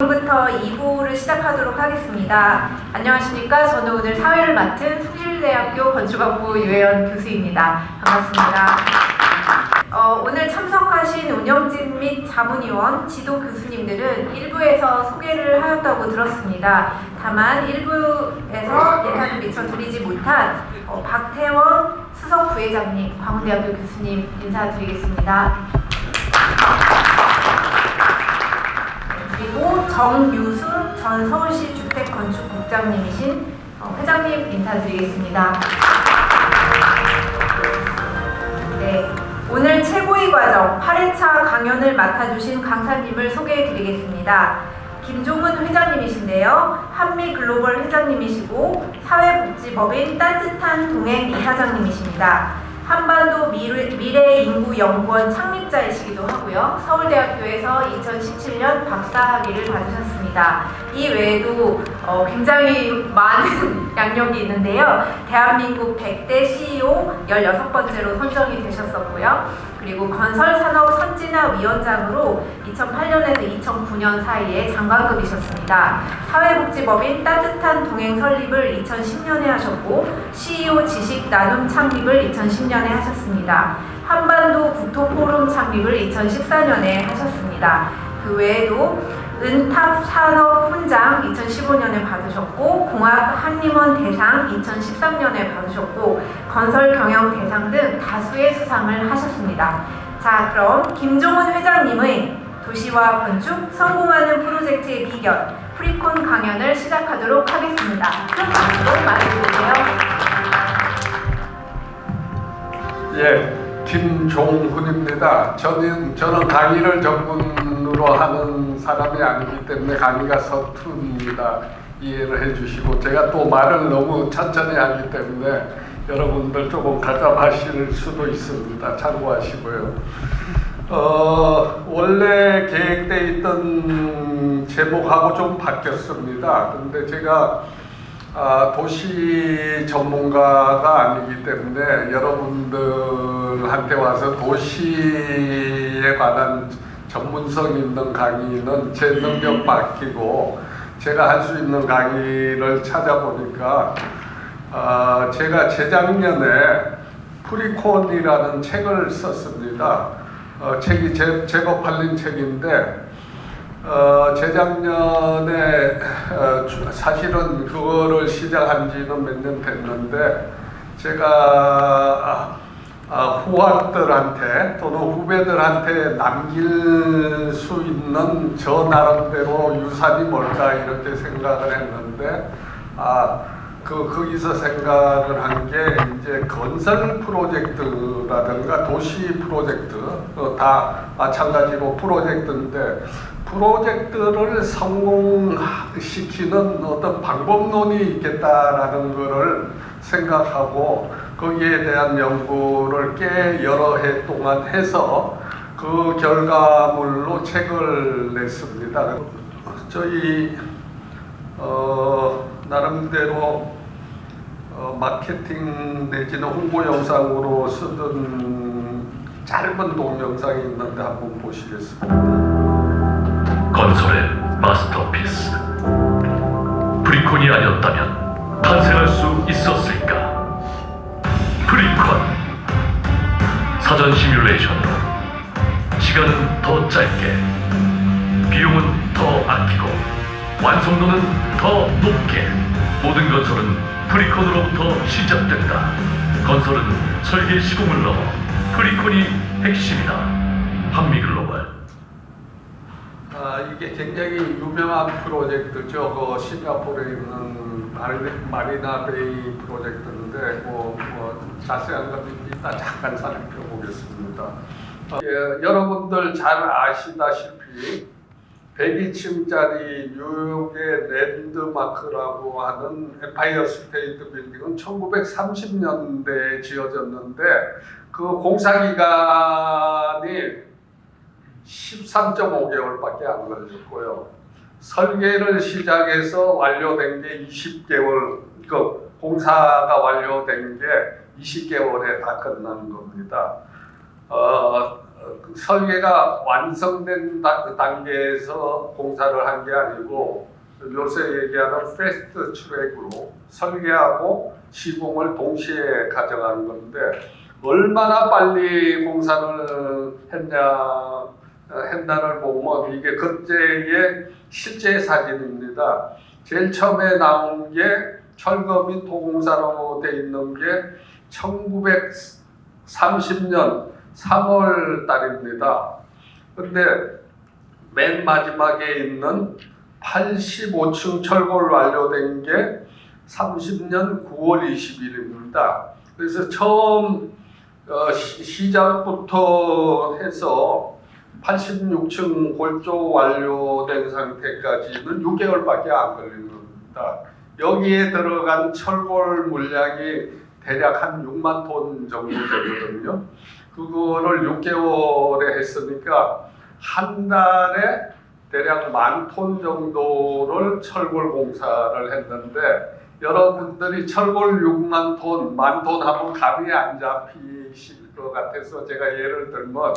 지금부터 2부를 시작하도록 하겠습니다. 안녕하십니까? 저는 오늘 사회를 맡은 숭실대학교 건축학부 유혜연 교수입니다. 반갑습니다. 오늘 참석하신 운영진 및 자문위원, 지도 교수님들은 1부에서 소개를 하였다고 들었습니다. 다만 1부에서 예산을 미처드리지 못한 박태원 수석 부회장님, 광운대학교 교수님 인사드리겠습니다. 그리고 정유순 전 서울시 주택건축국장님이신 회장님 인사드리겠습니다. 네, 오늘 최고위 과정 8회차 강연을 맡아주신 강사님을 소개해드리겠습니다. 김종은 회장님이신데요. 한미글로벌 회장님이시고 사회복지법인 따뜻한 동행 이사장님이십니다. 한반도 미래인구연구원 창립자이시기도 하고요. 서울대학교에서 2017년 박사학위를 받으셨습니다. 이 외에도 굉장히 많은 양력이 있는데요. 대한민국 100대 CEO 16번째로 선정이 되셨었고요. 그리고 건설산업선진화위원장으로 2008년에서 2009년 사이에 장관급이셨습니다. 사회복지법인 따뜻한 동행 설립을 2010년에 하셨고 CEO 지식 나눔 창립을 2010년에 하셨습니다. 한반도 국토포럼 창립을 2014년에 하셨습니다. 그 외에도 은탑산업훈장 2015년에 받으셨고 공학 한림원 대상 2013년에 받으셨고 건설경영 대상 등 다수의 수상을 하셨습니다. 자, 그럼 김종은 회장님의 도시와 건축 성공하는 프로젝트의 비결 프리콘 강연을 시작하도록 하겠습니다. 큰 박수로 맞이해주세요. 예, 김종훈입니다. 저는 강의를 전문으로 하는 사람이 아니기 때문에 강의가 서투릅니다. 이해를 해주시고 제가 또 말을 너무 천천히 하기 때문에 여러분들 조금 답답하실 수도 있습니다. 참고하시고요. 원래 계획되어 있던 제목하고 좀 바뀌었습니다. 근데 제가 도시 전문가가 아니기 때문에 여러분들한테 와서 도시에 관한 전문성 있는 강의는 제 능력 맡기고 제가 할 수 있는 강의를 찾아보니까 제가 재작년에 프리콘이라는 책을 썼습니다. 책이 제법 팔린 책인데 재작년에 사실은 그거를 시작한 지는 몇 년 됐는데 제가 후학들한테 또는 후배들한테 남길 수 있는 저 나름대로 유산이 뭘까 이렇게 생각을 했는데 거기서 생각을 한 게 이제 건설 프로젝트라든가 도시 프로젝트 다 마찬가지로 프로젝트인데 프로젝트를 성공시키는 어떤 방법론이 있겠다라는 것을 생각하고 거기에 대한 연구를 꽤 여러 해 동안 해서 그 결과물로 책을 냈습니다. 저희 나름대로 마케팅 내지는 홍보 영상으로 쓰던 짧은 동영상이 있는데 한번 보시겠습니다. 건설의 마스터피스 프리콘이 아니었다면 탄생할 수 있었을까? 프리콘 사전 시뮬레이션으로 시간은 더 짧게 비용은 더 아끼고 완성도는 더 높게 모든 건설은 프리콘으로부터 시작된다. 건설은 설계 시공을 넘어 프리콘이 핵심이다. 한미글로벌. 이게 굉장히 유명한 프로젝트죠. 그 싱가포르에 있는 마리나 베이 프로젝트인데 자세한 것 이따 잠깐 살펴보겠습니다. 여러분들 잘 아시다시피 102층짜리 뉴욕의 랜드마크라고 하는 엠파이어 스테이트 빌딩은 1930년대에 지어졌는데 그 공사기간이 13.5개월밖에 안 걸렸고요. 설계를 시작해서 완료된 게 20개월, 그 공사가 완료된 게 20개월에 다 끝난 겁니다. 그 설계가 완성된 단계에서 공사를 한 게 아니고 요새 얘기하는 패스트 트랙으로 설계하고 시공을 동시에 가져가는 건데 얼마나 빨리 공사를 했나를 보면 이게 그때의 실제 사진입니다. 제일 처음에 나온 게 철거 및 도공사로 돼 있는 게 1930년 3월 달입니다. 근데 맨 마지막에 있는 85층 철골 완료된 게 30년 9월 20일입니다. 그래서 처음 시작부터 해서 86층 골조 완료된 상태까지는 6개월밖에 안 걸린 겁니다. 여기에 들어간 철골 물량이 대략 한 6만 톤 정도 되거든요. 그거를 6개월에 했으니까 한 달에 대략 10,000톤 정도를 철골 공사를 했는데 여러분들이 철골 6만 톤, 10,000톤 하면 감이 안 잡히실 것 같아서 제가 예를 들면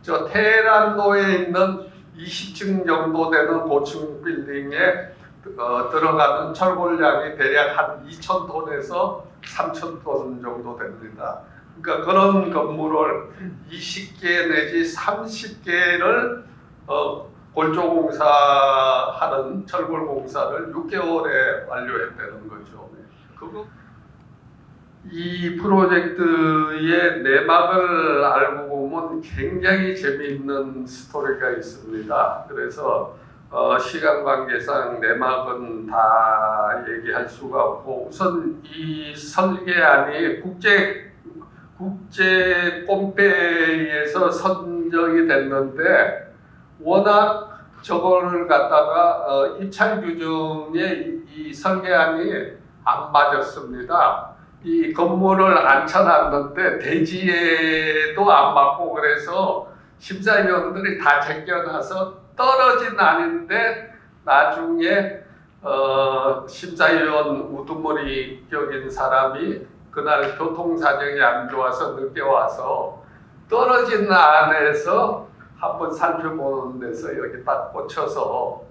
저 테헤란로에 있는 20층 정도 되는 고층 빌딩에 들어가는 철골량이 대략 한 2,000톤에서 3,000톤 정도 됩니다. 그러니까 그런 건물을 20개 내지 30개를 골조 공사하는 철골 공사를 6개월에 완료했다는 거죠. 이 프로젝트의 내막을 알고 보면 굉장히 재미있는 스토리가 있습니다. 그래서 시간 관계상 내막은 다 얘기할 수가 없고 우선 이 설계안이 국제 꼼페이에서 선정이 됐는데 워낙 저거를 갖다가 입찰 규정에 이 설계안이 안 맞았습니다. 이 건물을 앉혀놨는데 대지에도 안 맞고 그래서 심사위원들이 다 제껴놔서 떨어진 안인데 나중에 심사위원 우두머리 격인 사람이 그날 교통사정이 안 좋아서 늦게 와서 떨어진 안에서 한번 살펴보는 데서 여기 딱 꽂혀서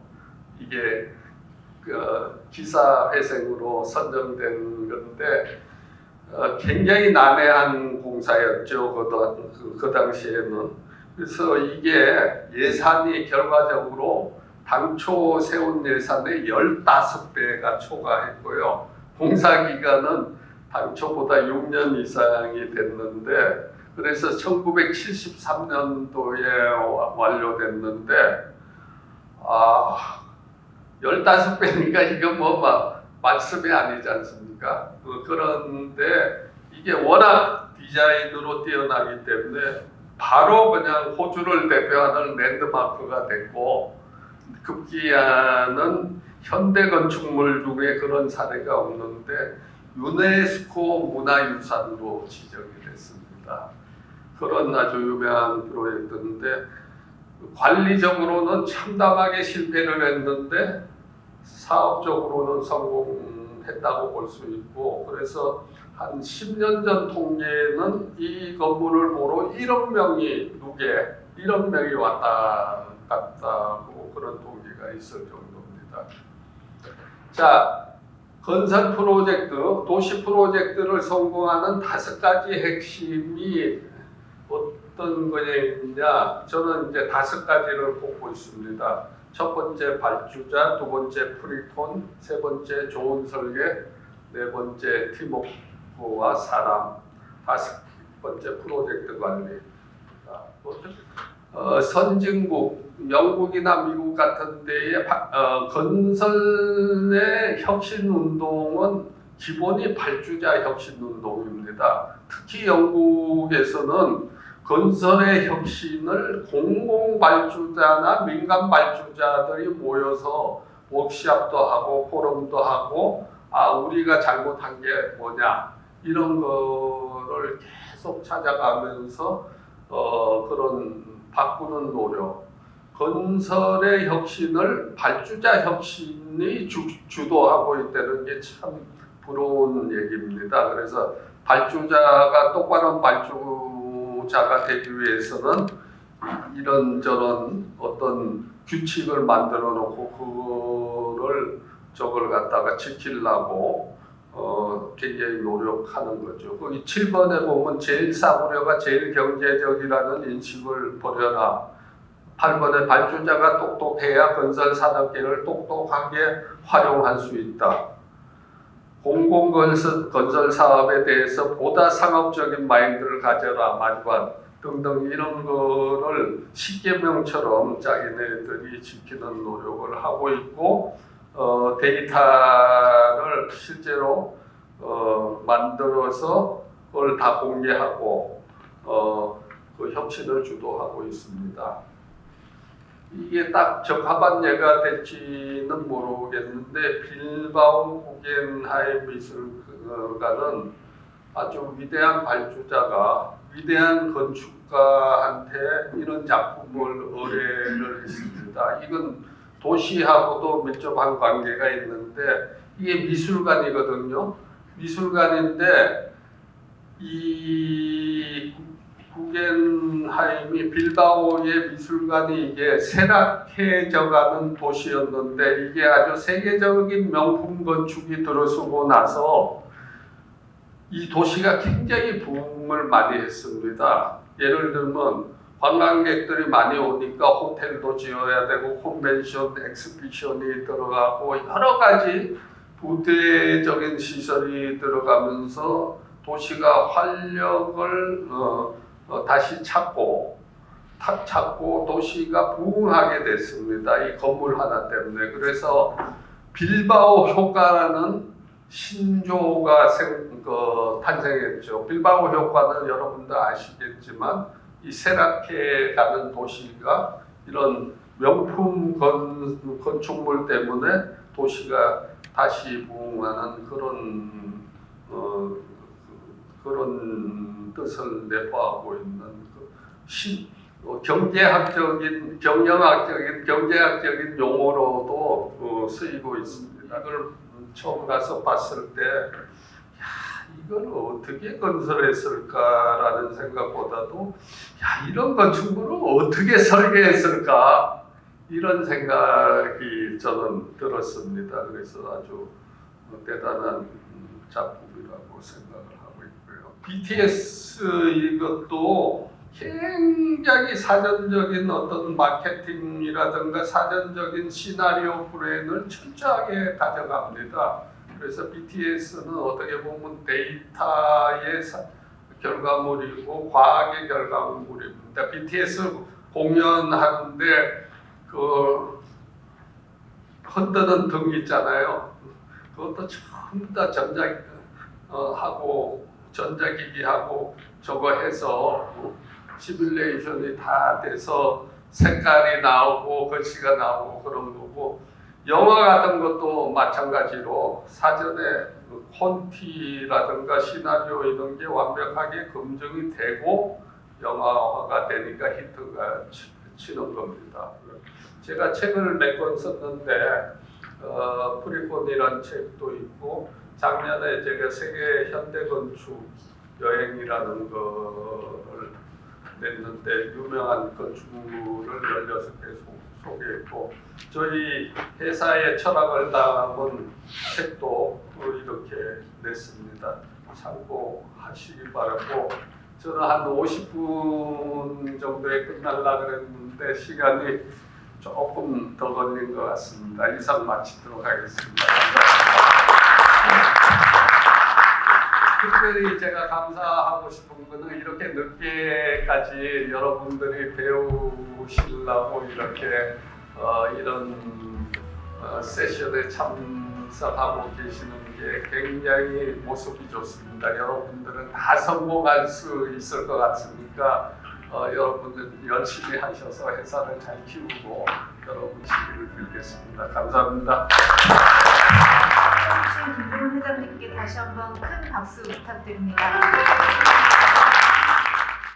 이게 기사회생으로 선정된 건데 굉장히 난해한 공사였죠. 그 당시에는. 그래서 이게 예산이 결과적으로 당초 세운 예산의 15배가 초과했고요. 공사 기간은 당초보다 6년 이상이 됐는데 그래서 1973년도에 완료됐는데 15배니까 이거 뭐 말씀이 아니지 않습니까? 그런데 이게 워낙 디자인으로 뛰어나기 때문에 바로 그냥 호주를 대표하는 랜드마크가 됐고 급기야는 현대 건축물 중에 그런 사례가 없는데 유네스코 문화유산으로 지정이 됐습니다. 그런 아주 유명한 프로젝트인데 관리적으로는 참담하게 실패를 했는데 사업적으로는 성공했다고 볼 수 있고 그래서 한 10년 전 통계는 이 건물을 보러 1억 명이 왔다 갔다고 그런 통계가 있을 정도입니다. 자, 건설 프로젝트, 도시 프로젝트를 성공하는 5가지 핵심이 어떤 거냐? 저는 이제 5가지를 꼽고 있습니다. 첫 번째 발주자, 두 번째 프리콘, 세 번째 좋은 설계, 네 번째 팀워크와 사람, 5번째 프로젝트 관리. 선진국, 영국이나 미국 같은 데의 건설의 혁신운동은 기본이 발주자 혁신운동입니다. 특히 영국에서는 건설의 혁신을 공공발주자나 민간발주자들이 모여서 워크숍도 하고 포럼도 하고 우리가 잘못한 게 뭐냐 이런 거를 계속 찾아가면서 그런 바꾸는 노력, 건설의 혁신을 발주자 혁신이 주도하고 있다는 게 참 부러운 얘기입니다. 그래서 발주자가 똑바른 발주자가 되기 위해서는 이런저런 어떤 규칙을 만들어 놓고 그거를 저걸 갖다가 지키려고 굉장히 노력하는 거죠. 거기 7번에 보면 제일 싸구려가 제일 경제적이라는 인식을 버려라. 8번에 발주자가 똑똑해야 건설 산업계를 똑똑하게 활용할 수 있다. 공공건설 사업에 대해서 보다 상업적인 마인드를 가져라. 마지막 등등 이런 거를 십계명처럼 자기네들이 지키는 노력을 하고 있고 데이터를 실제로 만들어서 그걸 다 공개하고 그 혁신을 주도하고 있습니다. 이게 딱 적합한 예가 될지는 모르겠는데 빌바오 구겐하임 미술관은 아주 위대한 발주자가 위대한 건축가한테 이런 작품을 의뢰를 했습니다. 이건 도시하고도 밀접한 관계가 있는데 이게 미술관이거든요. 미술관인데 이 구겐하임이 빌바오의 미술관이 이게 쇠락해져가는 도시였는데 이게 아주 세계적인 명품 건축이 들어서고 나서 이 도시가 굉장히 부흥을 많이 했습니다. 예를 들면 관광객들이 많이 오니까 호텔도 지어야 되고 컨벤션, 엑스피션이 들어가고 여러 가지 부대적인 시설이 들어가면서 도시가 활력을 다시 찾고 도시가 부흥하게 됐습니다. 이 건물 하나 때문에. 그래서 빌바오 효과라는 신조가 탄생했죠. 빌바오 효과는 여러분들 아시겠지만 이 쇠락해가는 도시가 이런 명품 건축물 때문에 도시가 다시 부흥하는 그런 뜻을 내포하고 있는 경제학적인, 경제학적인 용어로도 쓰이고 있습니다. 이걸 처음 가서 봤을 때, 이걸 어떻게 건설했을까라는 생각보다도, 이런 건축물을 어떻게 설계했을까? 이런 생각이 저는 들었습니다. 그래서 아주 대단한 작품이라고 생각을 하고 있고요. BTS 이것도 굉장히 사전적인 어떤 마케팅이라든가 사전적인 시나리오 플랜을 철저하게 가져갑니다. 그래서 BTS는 어떻게 보면 데이터의 결과물이고 과학의 결과물입니다. BTS 공연하는데 그 흔드는 등 있잖아요. 그것도 전부 다 전자기기하고 저거 해서 시뮬레이션이 다 돼서 색깔이 나오고 글씨가 나오고 그런 거고, 영화 같은 것도 마찬가지로 사전에 콘티라든가 시나리오 이런 게 완벽하게 검증이 되고 영화화가 되니까 히트가 치는 겁니다. 제가 책을 몇 권 썼는데 프리콘이라는 책도 있고, 작년에 제가 세계 현대건축 여행이라는 거를 냈는데 유명한 건축물을 16개 소개했고, 저희 회사의 철학을 담은 책도 이렇게 냈습니다. 참고하시기 바라고, 저는 한 50분 정도에 끝날라 그랬는데 시간이 조금 더 걸린 것 같습니다. 이상 마치도록 하겠습니다. 특별히 제가 감사하고 싶은 것은 이렇게 늦게까지 여러분들이 배우시려고 이렇게 이런 세션에 참석하고 계시는 게 굉장히 모습이 좋습니다. 여러분들은 다 성공할 수 있을 것 같으니까 여러분들 열심히 하셔서 회사를 잘 키우고 여러분 시기를 빌겠습니다. 감사합니다. 김종훈 회장님께 다시 한번 큰 박수 부탁드립니다.